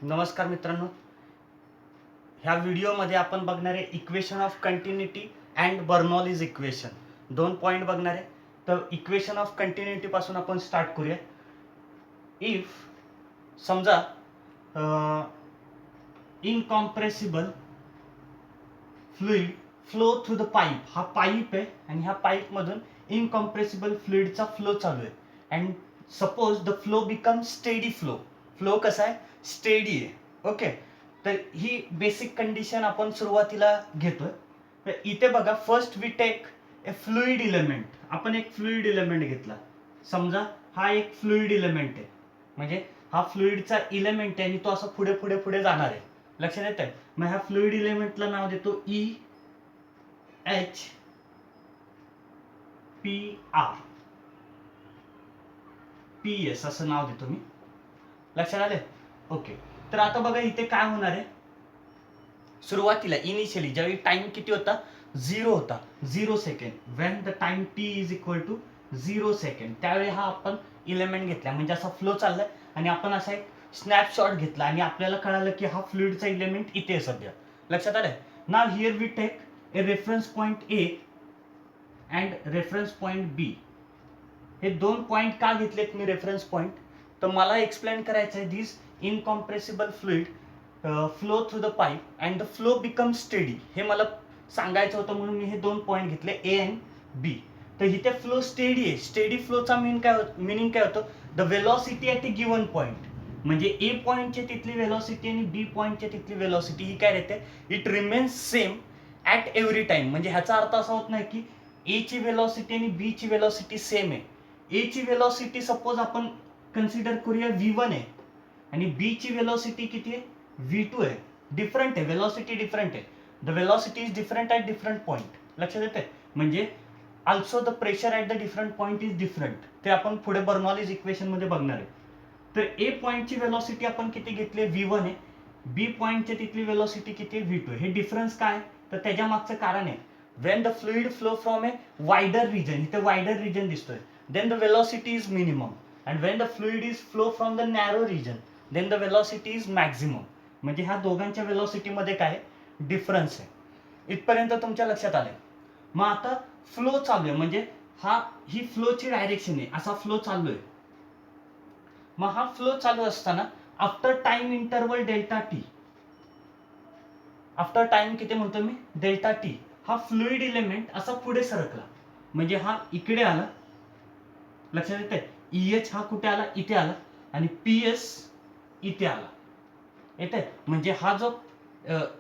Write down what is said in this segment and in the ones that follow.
नमस्कार मित्रांनो, ह्या व्हिडिओमध्ये आपण बघणार आहे equation of continuity and Bernoulli's equation. दोन पॉईंट बघणार आहे. तर इक्वेशन ऑफ कंटिन्युटी पासून आपण स्टार्ट करूया. इफ समजा incompressible fluid flow through the pipe, हा पाईप आहे आणि ह्या पाईप मधून इनकॉम्प्रेसिबल फ्लुइडचा फ्लो चालू आहे. And suppose the flow become steady flow. Flow कसा आहे? स्टेडी आहे. ओके, तर ही बेसिक कंडिशन आपण सुरुवातीला घेतोय. तर इथे बघा, first we take a fluid element. आपण एक फ्लुइड इलेमेंट घेतला. समजा हा एक फ्लुइड इलेमेंट आहे, म्हणजे हा फ्लुइडचा इलेमेंट आहे आणि तो असा पुढे पुढे पुढे जाणार आहे. लक्षात येत आहे? मग ह्या फ्लुइड इलेमेंटला नाव देतो E H P R P S असं नाव देतो मी. लक्षात आले? ओके, तर आता बघा इथे काय होणार आहे. सुरुवातीला इनिशियली ज्यावेळी टाइम किती होता? 0 होता, 0 second. When the time T is equal to 0 second, त्यावेळी हा आपण इलेमेंट घेतला, म्हणजे असा फ्लो चाललाय आणि आपण असा एक स्नॅपशॉट घेतला आणि आपल्याला कळालं की हा फ्लुइडचा इलेमेंट इथे आहे सध्या. लक्षात आलंय? Now here we take a reference point A and reference point B. हे दोन पॉइंट का घेतलेत मी रेफरन्स पॉइंट? तर मला एक्सप्लेन करायचं आहे this incompressible fluid flow through the pipe and the flow become steady. हे मला सांगायचं होतं म्हणून मी हे दोन पॉइंट घेतले, ए अँड बी. तर इथे फ्लो स्टेडी आहे. स्टेडी फ्लोचा मिनिंग काय होतं? The velocity at a given point. म्हणजे ए पॉइंटची तिथली वेलॉसिटी आणि बी पॉइंटची तिथली वेलॉसिटी ही काय राहते? It remains same at every time. म्हणजे ह्याचा अर्थ असा होत नाही की ए ची वेलॉसिटी आणि बी ची वेलॉसिटी सेम आहे. ए ची वेलॉसिटी सपोज आपण कन्सिडर करूया v1 आहे आणि बी ची वेलॉसिटी किती आहे? v2 आहे. डिफरंट आहे, वेलॉसिटी डिफरंट आहे. The velocity is different at different point. लक्षात येते? म्हणजे also the pressure at the different point is different. ते आपण पुढे बर्नौलीज इक्वेशन मध्ये बघणार आहे. तर ए पॉइंटची वेलॉसिटी आपण किती घेतली? v1 आहे. बी पॉइंटची तिथली वेलॉसिटी किती आहे? v2 आहे. हे डिफरन्स काय? तर त्याच्या मागचं कारण आहे, when the fluid flow from a wider region, इथे wider region दिसतोय, then the velocity is minimum, and when the fluid is flow from the narrow region, then the velocity is maximum. म्हणजे ह्या दोघांच्या वेलॉसिटी मध्ये काय difference आहे. इथपर्यंत तुमच्या लक्षात आलंय? मग आता फ्लो चालू आहे, म्हणजे ही फ्लोची डायरेक्शन आहे, असा फ्लो चालू आहे. मग हा फ्लो चालू असताना after time interval delta T, after time किती म्हणतो मी? डेल्टा टी, हा फ्लुइड इलेमेंट असा पुढे सरकला, म्हणजे हा इकडे आला. लक्षात येते? EH हा कुठे आला? इथे आला. आणि PS इथे आला. येते? म्हणजे हा जो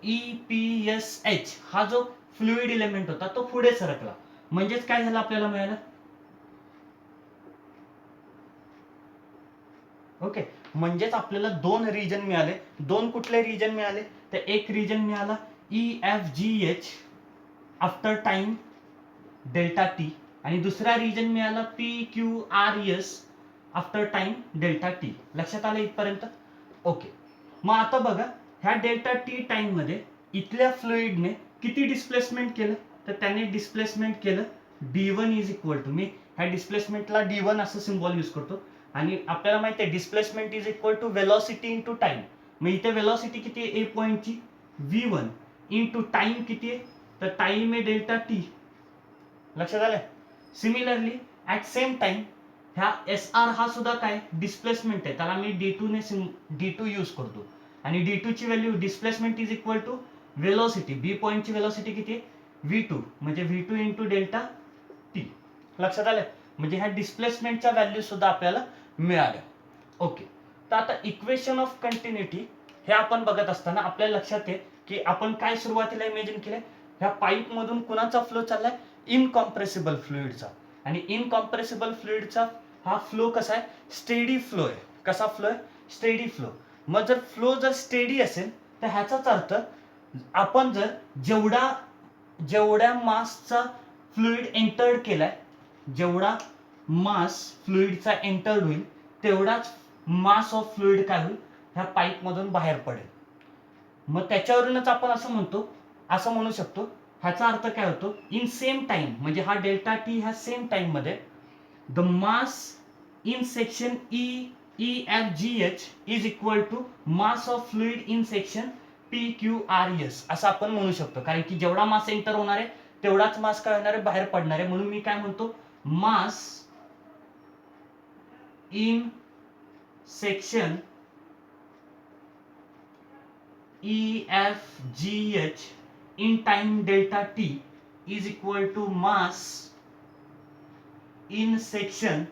EPSH हा जो फ्लुइड इलेमेंट होता तो पुढे सरकला. म्हणजेच काय झालं आपल्याला मिळालं? ओके, म्हणजेच आपल्याला दोन रिजन मिळाले. दोन कुठले रिजन मिळाले? तर एक रिजन मिळाला EFGH after time delta T आणि दुसरा रिजन मिळाला PQRS after time delta T. लक्षात आलं इथपर्यंत? ओके, मग आता बघा ह्या डेल्टा टी टाइम मध्ये इथल्या फ्लुइडने किती डिस्प्लेसमेंट केलं? तर त्याने डिस्प्लेसमेंट केलं D1 इज इक्वल टू, मी ह्या डिस्प्लेसमेंटला D1 असं सिम्बॉल यूज करतो. आणि आपल्याला माहिती आहे displacement is equal to velocity into time. मग इथे वेलॉसिटी किती आहे? ए पॉइंटची v1 इंटू टाइम किती आहे? तर टाइम आहे डेल्टा टी. लक्षात आलं? सिमिलरली ऍट सेम टाइम ह्या SR हा सुद्धा काय डिस्प्लेसमेंट आहे, त्याला मी D2 यूज करतो. आणि D2 ची value displacement is equal to velocity, B पॉइंटची वेलॉसिटी किती आहे? v2, म्हणजे v2 इंटू डेल्टा टी. लक्षात आलं? म्हणजे ह्या डिस्प्लेसमेंटच्या व्हॅल्यू सुद्धा आपल्याला मिळाल्या. ओके, तर आता इक्वेशन ऑफ कंटिन्युटी हे आपण बघत असताना आपल्या लक्षात आहे की आपण काय सुरुवातीला इमेजिन केलंय? ह्या पाईप मधून कुणाचा फ्लो चाललाय? इनकॉम्प्रेसिबल फ्लुइडचा. आणि इनकॉम्प्रेसिबल फ्लुइडचा हा फ्लो कसा आहे? स्टेडी फ्लो आहे. कसा फ्लो आहे? Steady flow. मग जर फ्लो जर स्टेडी असेल तर ह्याचाच अर्थ आपण जर जेवढ्या मासचा फ्लुइड एंटर्ड केलाय, जेवढा मास फ्लुइडचा एंटर्ड होईल तेवढाच मास ऑफ फ्लुइड काय होईल? ह्या पाईप मधून बाहेर पडेल. मग त्याच्यावरूनच आपण असं म्हणू शकतो, ह्याचा अर्थ काय होतो? इन सेम टाइम, म्हणजे हा डेल्टा टी ह्या सेम टाइम मध्ये the mass in section E EFGH is equal to mass of fluid in section PQRS असं आपण म्हणू शकतो, कारण की जेवढा मास एंटर होणार आहे तेवढाच मास काय होणार आहे, बाहेर पडणार आहे. म्हणून मी काय म्हणतो, mass in section EFGH in time delta t is equal to mass in section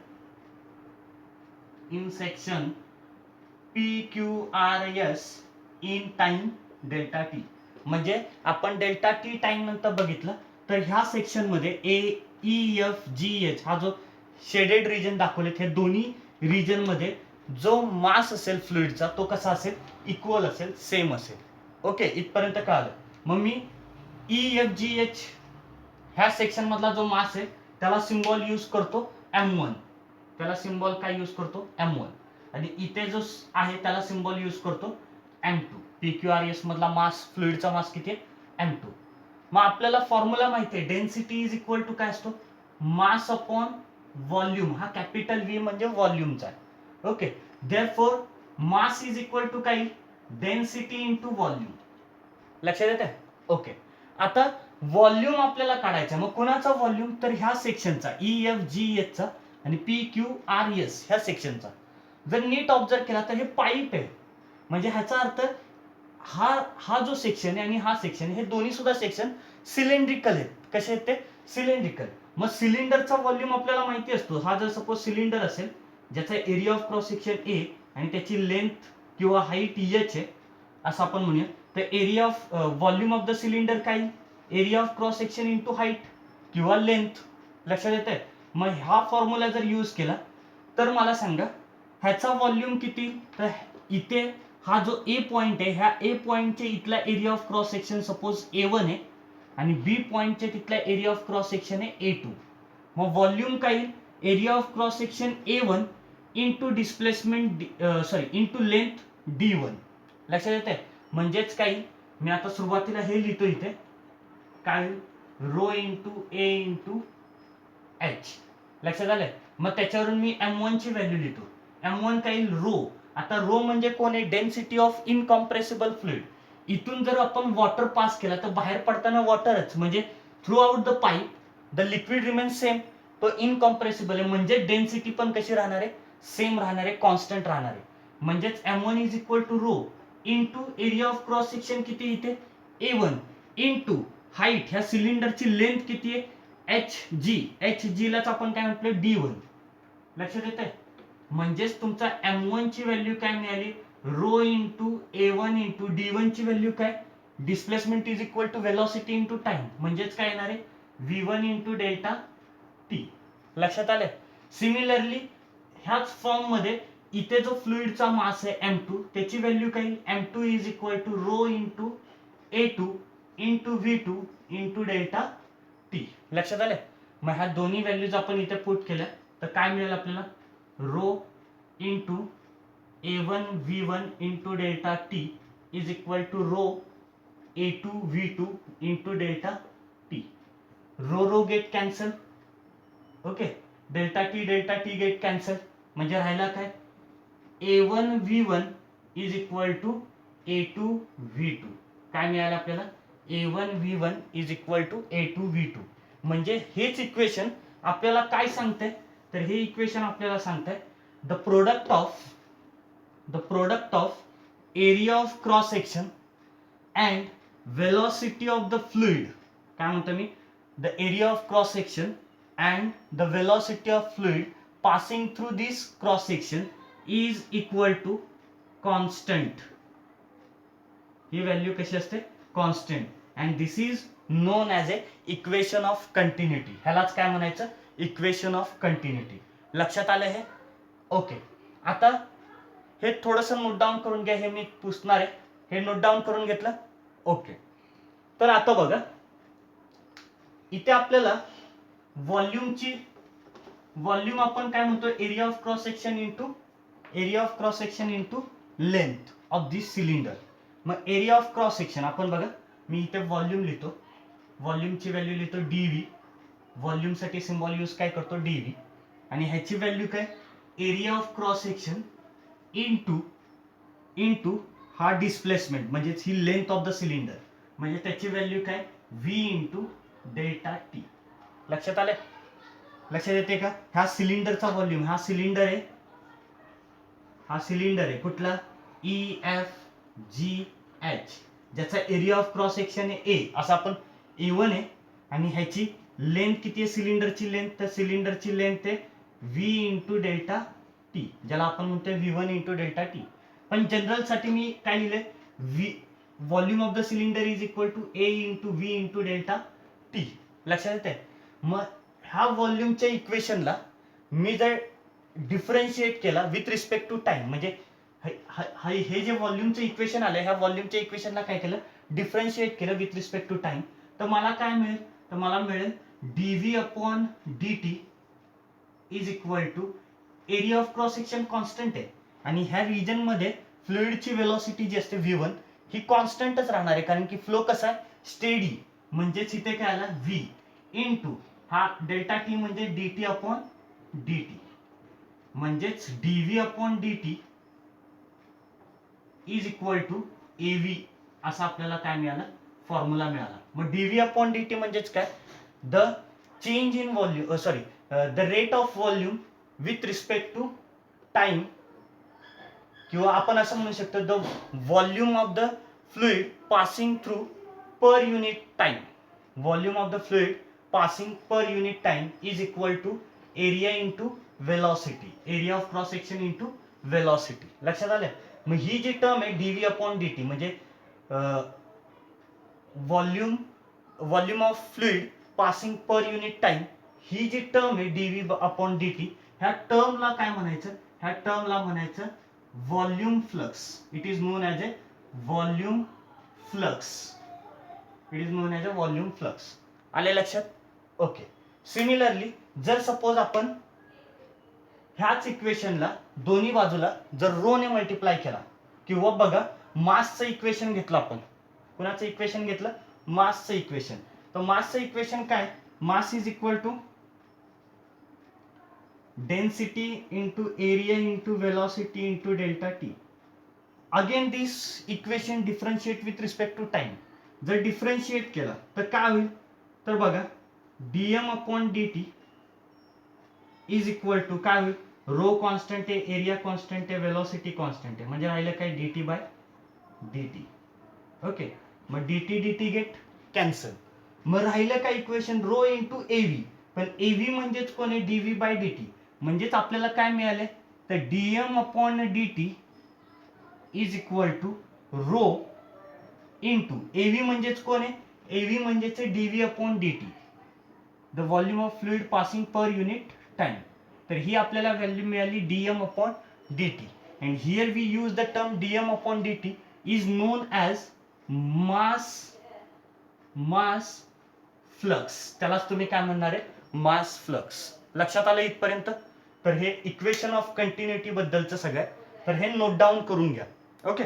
PQRS in time delta t. म्हणजे आपण डेल्टा टी टाइम नंतर बघितलं तर ह्या सेक्शन मध्ये EFGH हा जो शेडेड रिजन दाखवलेत, हे दोन्ही रिजन मध्ये जो मास असेल फ्लुइडचा तो कसा असेल, इक्वल असेल, सेम असेल. ओके, इथपर्यंत कळालं. मग मी EFGH ह्या सेक्शन मधला जो मास आहे त्याला सिम्बॉल यूज करतो M1. त्याला सिम्बॉल काय यूज करतो, M1. आणि इथे जो आहे त्याला सिम्बॉल यूज करतो M2. PQRS मधला मास, फ्लुइडचा मास किती आहे, M2. मग आपल्याला फॉर्म्युला माहिती आहे, डेन्सिटी इज इक्वल टू काय असतो, मास अपॉन व्हॉल्यूम. हा कॅपिटल V म्हणजे व्हॉल्यूमचा आहे. Okay, therefore mass is equal to काय, डेन्सिटी इंटू व्हॉल्यूम. लक्षात येते. ओके, आता व्हॉल्यूम आपल्याला काढायचा. मग कोणाचा व्हॉल्यूम, तर ह्या सेक्शनचा EFGH चा आणि PQRS ह्या सेक्शनचा. जर नीट ऑब्झर्व केला तर हे पाईप आहे, म्हणजे ह्याचा अर्थ हा जो सेक्शन आहे आणि हा सेक्शन, हे दोन्ही सुद्धा सेक्शन सिलेंड्रिकल आहेत. कसे आहेत ते, सिलेंड्रिकल. मग सिलेंडरचा व्हॉल्यूम आपल्याला माहिती असतो. हा जर सपोज सिलेंडर असेल ज्याचा area of cross section A आणि त्याची लेंथ किंवा हाईट H आहे असं आपण म्हणूया, तर area of volume of the cylinder काय, area of cross section into height किंवा लेंथ. लक्षात येतंय. मग हा फॉर्म्युला जर यूज केला तर मला सांगा ह्याचा व्हॉल्यूम किती, तर इथे हा जो A पॉइंट आहे, ह्या A पॉइंटचे इथला area of cross section suppose A1 आहे आणि B पॉइंटचे तिथला एरिया ऑफ क्रॉस सेक्शन आहे A2. मग व्हॉल्यूम काय, area of cross section A1 into displacement into length D1. लक्षात येते. म्हणजेच काही, मी आता सुरुवातीला हे लिहितो इथे काय, rho into A into H. लक्षात आलंय. मग त्याच्यावरून मी M1 ची व्हॅल्यू लिहितो. M1 काय, रो. आता रो म्हणजे कोण आहे, डेन्सिटी ऑफ इनकॉम्प्रेसिबल फ्लुइड. इथून जर आपण वॉटर पास केला तर बाहेर पडताना वॉटरच, म्हणजे through out the pipe the liquid remains same. तो इनकॉम्प्रेसिबल आहे म्हणजे डेन्सिटी पण कशी राहणार आहे, सेम राहणार आहे, कॉन्स्टंट राहणार आहे. म्हणजेच M1 is equal to rho into area of cross section किती इथे A1 इंटू हाईट, ह्या सिलेंडरची लेंथ किती आहे HG लाच आपण काय म्हटलं D1. लक्षात येतंय. म्हणजेच तुमचा M1 ची व्हॅल्यू काय मिळाली, row into A1 into D1 ची व्हॅल्यू काय, displacement is equal to velocity into time. म्हणजेच काय येणार आहे, V1 इंटू डेल्टा T. लक्षात आलंय. सिमिलरली ह्याच फॉर्म मध्ये इथे जो फ्लुइडचा मास आहे M2, त्याची व्हॅल्यू काय, M2 is equal to rho into A2 into V2 into delta T. लक्षात आलंय. मग ह्या दोन्ही व्हॅल्यूज आपण इथे पुट केल्या तर काय मिळेल आपल्याला, rho into A1 V1 into delta T is equal to rho A2 V2 into delta T. Rho get cancel. Okay, delta T get cancel. म्हणजे राहिला काय, A1 V1 is equal to A2 V2. काय मिळालं आपल्याला, A1 V1 is equal to A2 V2. म्हणजे हेच equation आपल्याला काय सांगते, तर हे इक्वेशन आपल्याला सांगते the product of area of cross section and velocity of the fluid. काय म्हणतो मी, the area of cross section and the velocity of fluid passing through this cross section is equal to constant. ही value कशी असते, constant. And this is known as a equation of continuity. ह्यालाच काय म्हणायचं, equation of continuity. लक्षात आलं हे. Okay, आता हे थोडंसं नोट डाऊन करून घ्या. हे मी पुसणार आहे, हे नोट डाऊन करून घेतलं. ओके, तर आता बघा इथे आपल्याला व्हॉल्यूम आपण काय म्हणतो, area of cross section into length of this cylinder. मग एरिया ऑफ क्रॉस सेक्शन आपण बघा, मी इथे व्हॉल्यूम लिहितो, व्हॉल्यूमची व्हॅल्यू लिहितो DV. व्हॉल्यूमसाठी सिम्बॉल यूज काय करतो, DV. आणि ह्याची व्हॅल्यू काय, area of cross section into into हा डिस्प्लेसमेंट म्हणजेच ही लेंथ ऑफ द सिलेंडर, म्हणजे त्याची व्हॅल्यू काय व्ही इंटू डेल्टा टी. लक्षात आलं? लक्षात येते का? हा सिलेंडरचा व्हॉल्यूम, हा सिलेंडर आहे, हा सिलेंडर आहे कुठला EFGH, ज्याचा एरिया ऑफ क्रॉस सेक्शन आहे ए, असं आपण A1 आहे, आणि ह्याची लेंथ किती आहे सिलेंडरची लेंथ, तर सिलेंडरची लेंथ आहे V इंटू डेल्टा टी, ज्याला आपण म्हणतो V1 इंटू डेल्टा टी. पण जनरल साठी मी काय लिहिलंय V volume of the cylinder is equal to A into V into delta T. लक्षात येते? मग ह्या व्हॉल्यूमच्या इक्वेशनला मी जर डिफरन्शिएट केला विथ रिस्पेक्ट टू टाइम, म्हणजे हे जे व्हॉल्यूमचं इक्वेशन आलं, ह्या व्हॉल्यूमच्या इक्वेशनला काय केलं डिफरन्शिएट केलं विथ रिस्पेक्ट टू टाइम, तर मला काय मिळेल, तर मला मिळेल dv upon dt is equal to area of cross section constant आहे, आणि ह्या रिजन मध्ये फ्लुइडची वेलोसिटी जी असते v1 ही कॉन्स्टंटच राहणार आहे, कारण की फ्लो कसा आहे स्टेडी, म्हणजेच इथे काय आला v इंटू हा डेल्टा टी म्हणजे dt अपॉन dt, म्हणजेच dv upon dt is equal to AV, असा आपल्याला काय मिळालं फॉर्म्युला मिळाला. मग dv अपॉन dt म्हणजेच काय, the change in volume, sorry the rate of volume with respect to time, किंवा आपण असं म्हणू शकतो the volume of the fluid passing through per unit time, volume of the fluid passing per unit time is equal to area into velocity, area of cross section into velocity. लक्षात आलं? मग ही जी टर्म आहे dv upon dt म्हणजे volume of fluid passing per unit time, ही जी term आहे dv upon dt, ह्या टर्मला काय म्हणायचं, ह्या टर्मला म्हणायचं volume flux. It is known as A volume flux, it is known as a volume flux. आले लक्षात? ओके. सिमिलरली जर सपोज आपण ह्याच इक्वेशनला दोन्ही बाजूला जर रो ने मल्टिप्लाय केला, किंवा बघा मासचं इक्वेशन घेतलं आपण, कुणाचं इक्वेशन घेतलं मासचं इक्वेशन, तर मासचं इक्वेशन काय, mass is equal to density into area into velocity into delta T. Again this equation differentiate with respect to time. जर डिफरन्शिएट केला तर काय होईल, तर बघा dm upon dt is equal to काय होईल, रो कॉन्स्टंट आहे, एरिया कॉन्स्टंट आहे, वेलोसिटी कॉन्स्टंट आहे, म्हणजे राहिलं काय dt बाय dt. ओके, मग dt dt गेट कॅन्सल. मग राहिलं काय इक्वेशन रो इंटू एव्ही, पण एव्ही म्हणजेच कोण आहे dv बाय dt, म्हणजेच आपल्याला काय मिळाले, तर dm upon dt is equal to rho into AV म्हणजेच कोण आहे, एव्ही म्हणजेच dv upon dt, the volume of fluid passing per unit time. तर ही आपल्याला व्हॅल्यू मिळाली dm upon dt, and here we use the term dm upon dt is known as mass flux. त्यालाच तुम्ही काय म्हणणार आहे मास फ्लक्स. लक्षात आलं इथपर्यंत? तर हे इक्वेशन ऑफ कंटिन्युटी बद्दलचं सगळं, तर हे नोट डाऊन करून घ्या. ओके.